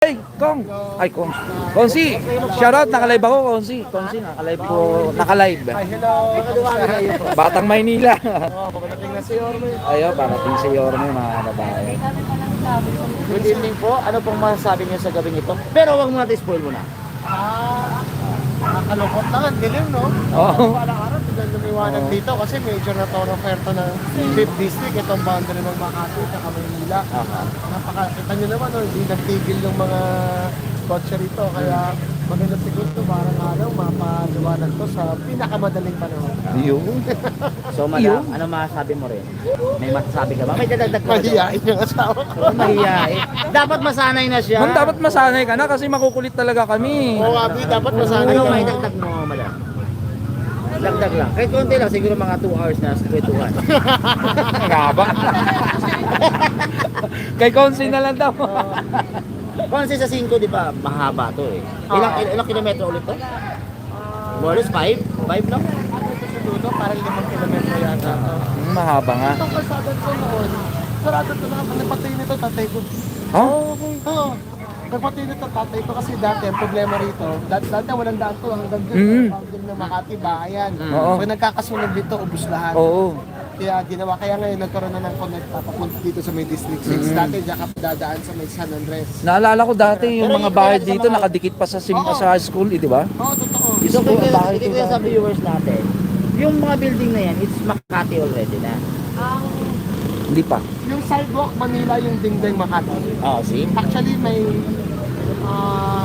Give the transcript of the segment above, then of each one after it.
Hey, Kong! Ay, Kong. Konsi! Shoutout, nakalive ako, Konsi. Konsi, nakalive po. Nakalive. Ay, hello. Batang Maynila. Pagdating na si Orme. Ayo, parating si Yorme, mga kababayan. Good evening po. Ano pong masasabi niyo sa gabing ito? Pero wag mo natin spoil muna. Nakalungkot lang ang dilim, no? Oo. Parang-araw, tignan lumiwanag dito kasi major na thoroughfare ng 5th District, itong boundary ng Makati at Maynila. Napakakita nyo naman, no? Hindi nagtigil yung mga kotse rito. Kaya maganda siguro ito, parang araw, mapaliwanag to sa pinakamadaling panahon. Yun. So madam, ano masasabi mo rin? May masasabi ka ba? May dadagdag ka ba? Mahihain yung asawa ko. Mahihain. Dapat masanay na siya. Man, dapat masanay ka na kasi makukulit talaga kami. Oo, Abi, dapat masanay Ano ka. may dagdag mo, madam? Dagdag lang. Kahit konti lang, siguro mga 2 hours na kwentuhan. Ngaba. Kay Konsi na lang daw. Kasi sa 5, di ba, mahaba to eh. Ilang kilometro ulit to? More or less 5? 5 lang? Sa dulo, parang 5 kilometro yata. Mahaba nga. Itong kalsada ko noon, sarado ito na, napatay nito tatay ko. Oh? Oo. Nagpatay nito tatay ko kasi dati ang problema rito, dati walang daan to hanggang dun, hanggang ng Makati, bahayan. Oo. Pag nagkakasunod dito, ubus lahat. Oo. Kaya ginawa, kaya ngayon nagkaroon na ng connect papunta dito sa may District 6. Dati diyan ka dadaan sa may San Andres. Naalala ko dati yung Pero mga yung bahay kaya sa dito mga- nakadikit pa sa sa school, di ba? Oo, totoo. So, kung Bakit hindi ko ba? sa viewers natin, yung mga building na yan, it's Makati already na. Hindi pa. Yung sidewalk Manila, yung Dingding Makati. Oh, see? Actually may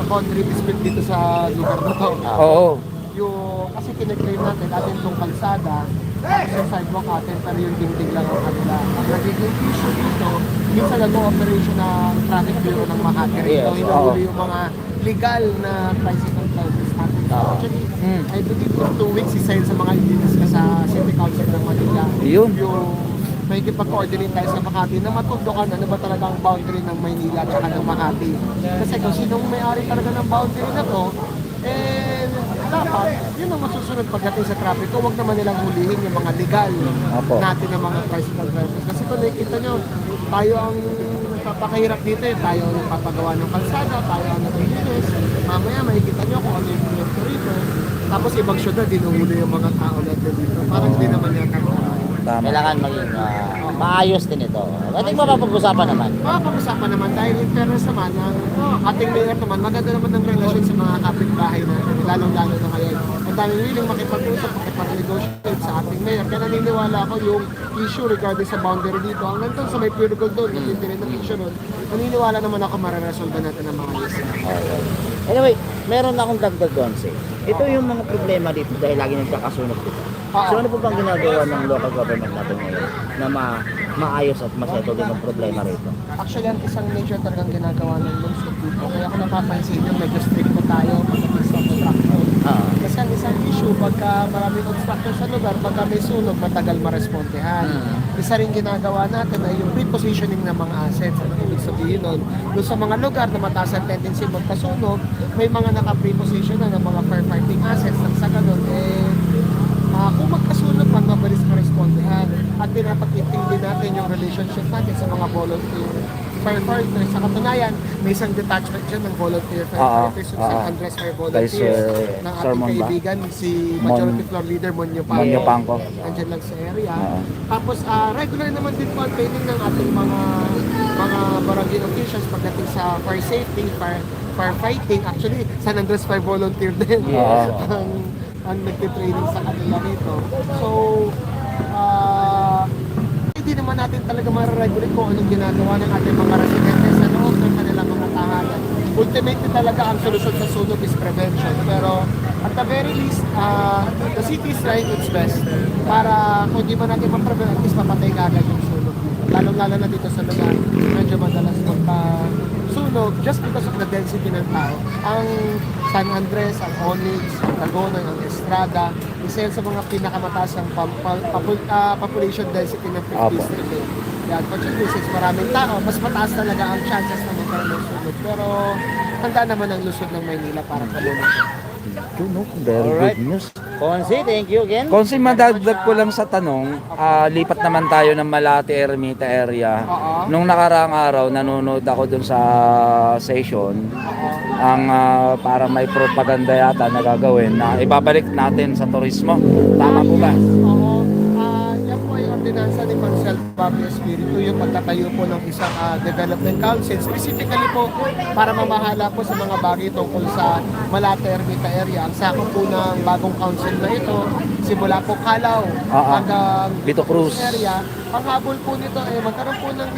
boundary dispute dito sa lugar na to. Oo. Yung, kasi kineclaim natin itong kalsada, tapos yung sidewalk natin, pero yung dingding lang ang kanila. Ang nagiging issue dito, minsan nag-operation ng traffic bureau ng Makati rito, Yes, hinahuli yung mga legal na tricycle drivers natin. So actually, I believe for 2 weeks, isa yun sa mga indinas ka sa City Council ng Manila. Yun. Yung may kipag-coordinate tayo sa Makati na matutukan ano ba talaga ang boundary ng Maynila at ng Makati. Kasi kung sinong may-ari talaga ng boundary na to, eh, dapat, yun ang masusunod pagdating sa traffic ko. Huwag naman nilang hulihin yung mga legal Apo. natin ng mga tricycle drivers. Kasi kung nakikita nyo, tayo ang papakahirap dito eh. Tayo ang papagawa ng kalsada, tayo ang naglilinis. Mamaya makikita nyo kung ano yung proyekto rito. Tapos ibang syudad, dinuhuli yung mga tao natin dito. Parang hindi naman yata Tama. Kailangan maging maayos din ito. I think mapapag-usapan naman. Makapag-usapan naman dahil in fairness naman, ang ating mayor naman, maganda naman ng relasyon sa mga kapitbahay natin, lalong-lalo na ngayon. Ang daming willing makipag-usap, makipag-negotiate sa ating mayor. Kaya naniniwala ako yung issue regarding sa boundary dito, hanggang doon sa may pure gold doon, hindi rin ng issue nun, naniniwala naman ako mararesolve natin ang mga ayos. Anyway, meron na akong dagdag doon, say. Ito yung mga problema dito dahil lagi nagkakasunod dito. So ano po bang ginagawa ng local government natin ngayon na maayos at masettle din ang problema rito? Actually, ang isang major talagang ginagawa ng lungsod dito. Kaya kung napapansin nyo, medyo strict po tayo pagdating sa construction. Kasi ang isang issue, pagka maraming construction sa lugar, pagka may sunog, matagal marespondehan. Isa rin ginagawa natin ay yung repositioning ng mga assets. Ano ibig sabihin nun? Doon sa mga lugar na mataas ang tendency magkasunog, may mga naka-preposition na ng mga firefighting assets. Nang sa ganun, kung magkasunog man, mabilis marespondehan. At pinapag-iting din natin yung relationship natin sa mga volunteer firefighters. Sa katunayan, may isang detachment dyan ng volunteer firefighters, yung San Andres Fire Volunteers, Sir- ng Sir ating Mon ba? kaibigan, si Majority Floor Leader Monyo Monyo Pangco. Andyan lang sa area. Oo. Tapos, regular naman din po ang training ng ating mga barangay officials pagdating sa fire safety, firefighting. Actually, San Andres Fire Volunteer din. Oo. ang nagtitraining sa kanila rito. So, hindi naman natin talaga mariregulate kung anong ginagawa ng ating mga residentes sa loob ng kanilang mga tahanan. Ultimately talaga ang solusyon sa sunog is prevention. Pero at the very least, the city is trying its best para kung di ba natin ma-prevent, at least mapatay ka agad yung sunog. Lalong-lalo na dito sa lugar, medyo madalas magpa-sunog just because of the density ng tao. Ang San Andres, ang Onyx, ang Laguna, ang Estrada, isa yan sa mga pinakamataas ang population density ng 5th Apo. District. Yan, unfortunately, since maraming tao, mas mataas talaga ang chances na magkaroon ng sunog. Pero handa naman ang lusod ng Maynila para kalunan. Very Alright. good news. Konsi, thank you again. Konsi, madagdag ko lang sa tanong, lipat naman tayo ng Malate Ermita area. Oo. Nung nakaraang araw, nanonood ako dun sa session. Ang parang may propaganda yata na gagawin na ibabalik natin sa turismo. Tama po ba? Oo. Yan po ay ordinansa ni Marcel Fabio Espiritu, yung pagtatayo po ng isang development council. Specifically po, para mamahala po sa mga bagay tungkol sa Malate Ermita area. Ang sakop po ng bagong council na ito, simula po Calao hanggang Vito Cruz. area. Ang habol po nito ay magkaroon po ng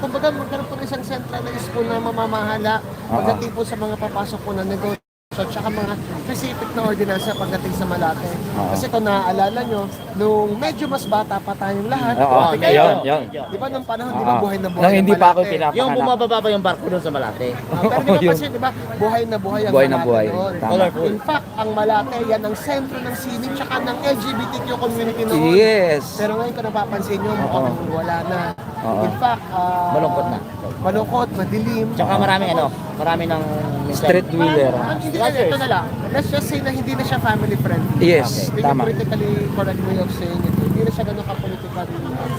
magkaroon po ng isang centralized po na mamamahala pagdating po sa mga papasok po ng negosyo at saka mga specific na ordinansa pagdating sa Malate. Kasi kung naaalala nyo, nung medyo mas bata pa tayong lahat, Oo, kayo, yun. di ba nung panahon, di ba buhay na buhay Nang ang hindi pa ako Malate? pinapanganak. Yung bumababa pa yung barko doon sa Malate. Pero di ba Yun. kasi, di ba, buhay na buhay ang Buhay na Malate buhay. noon. Tama. Colorful. In fact, ang Malate, yan ang sentro ng sining tsaka ng LGBTQ community noon. Yes. Pero ngayon kung napapansin nyo, mukhang wala na. Oo. In fact, Malungkot na. malungkot, madilim. Tsaka marami ng Street wheeler. Ang hindi na, ito na lang. Let's just say na hindi na siya family friendly. Yes, Ito yung tama. politically correct way of saying it. Hindi na siya ganun ka-political,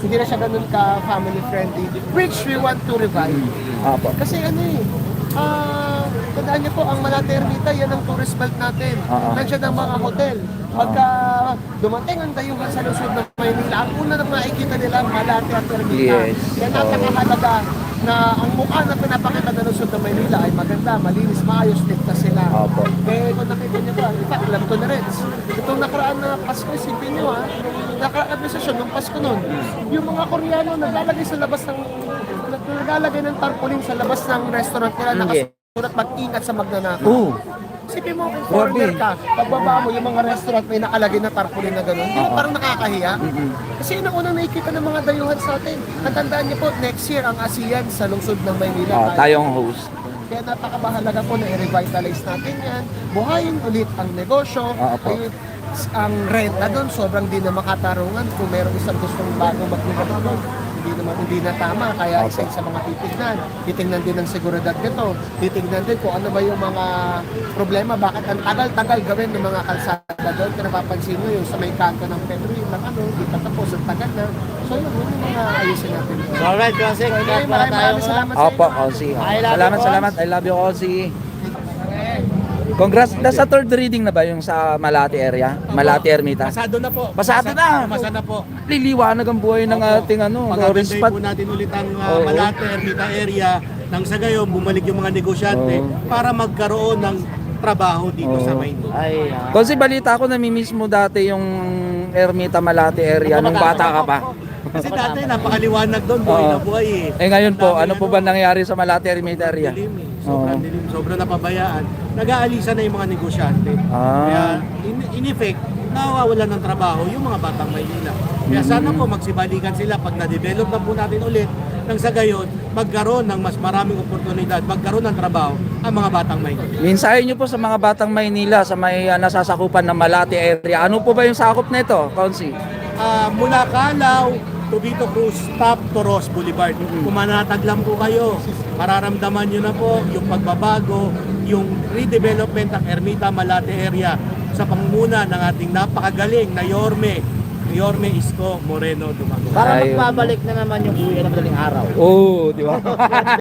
hindi na siya ganun ka-family friendly, which we want to revive. Apo. Kasi ano tandaan niyo po, ang Malate Ermita, yan ang tourist belt natin. Nandiyan ang mga hotel. Pagka dumating ang dayuhan sa lungsod ng Maynila, ang una na makikita nila, Malate at Ermita. Yes. Yan napakahalaga na ang mukha na pinapakita ng lungsod ng Maynila ay maganda, malinis, maayos, ligtas sila. Opo. Eh, kung nakita niyo ba, in fact, alam ko na rin. Itong nakaraan na Pasko, isipin niyo nakaraan administrasyon ng Pasko noon, yung mga Koreano naglalagay sa labas ng naglalagay ng tarpaulin sa labas ng restaurant nila, nakasulat mag-ingat sa magnanakaw. Oo. Isipin mo kung foreigner ka, pagbaba mo yung mga restaurant may nakalagay na tarpaulin na gano'n, di ba parang nakakahiya? Kasi yun ang unang nakikita ng mga dayuhan sa atin. Natandaan niyo po, next year ang ASEAN sa lungsod ng Maynila. Tayong host. Kaya napakabahalaga po na i-revitalize natin yan. Buhayin ulit ang negosyo. Opo. Ang renta doon, sobrang di na makatarungan. Kung meron isang gustong bago maglugar doon, hindi na tama. Kaya isa sa mga titignan. Titignan din ang seguridad nito. Titignan din kung ano ba yung mga problema. Bakit ang tagal-tagal gawin ng mga kalsada doon. Kaya napapansin nyo yung sa may kanto ng Pedro, yung lang di pa tapos, ang tagal na. So yun yung mga ayusin natin. So, alright, Konsi. Kaya pala tayo. Maraming salamat sa Opo, inyo. Konsi. I love Salamat, you, salamat. I love you, Konsi. Congrats. Nasa third reading na ba yung sa Malate area? Malate Ermita? Pasado na po. Pasado na. Pasado na po. Liliwanag ang buhay ng ating Pagagandahin spot. po natin ulit ang Oo. Malate, Ermita area nang sa gayon bumalik yung mga negosyante para magkaroon ng trabaho dito sa Maynila. Ay, Kasi balita ko namimiss mo dati yung Ermita Malate area nung bata ka pa. Kasi dati napakaliwanag doon, buhay na buhay eh. Eh ngayon po, Dami ano po ba nangyari sa Malate Ermita area? Dilim eh. Sobrang dilim, sobrang napabayaan. Nag-aalisa na yung mga negosyante. Ah. Kaya in effect, nawawalan ng trabaho yung mga batang Maynila. Kaya sana po magsibalikan sila pag na-develop na po natin ulit nang sa gayon, magkaroon ng mas maraming oportunidad, magkaroon ng trabaho ang mga batang Maynila. Mensahe nyo po sa mga batang Maynila sa may nasasakupan ng Malate area. Ano po ba yung sakop nito, Konsi? Mula Calao to Vito Cruz, top to Ross Boulevard. Kung manatag lang po kayo, mararamdaman nyo na po yung pagbabago, yung redevelopment ng Ermita Malate area sa pangunguna ng ating napakagaling na Yorme Isko Moreno Dumago. para Ayun. magbabalik na naman yung buhay na madaling araw. Oo, di ba?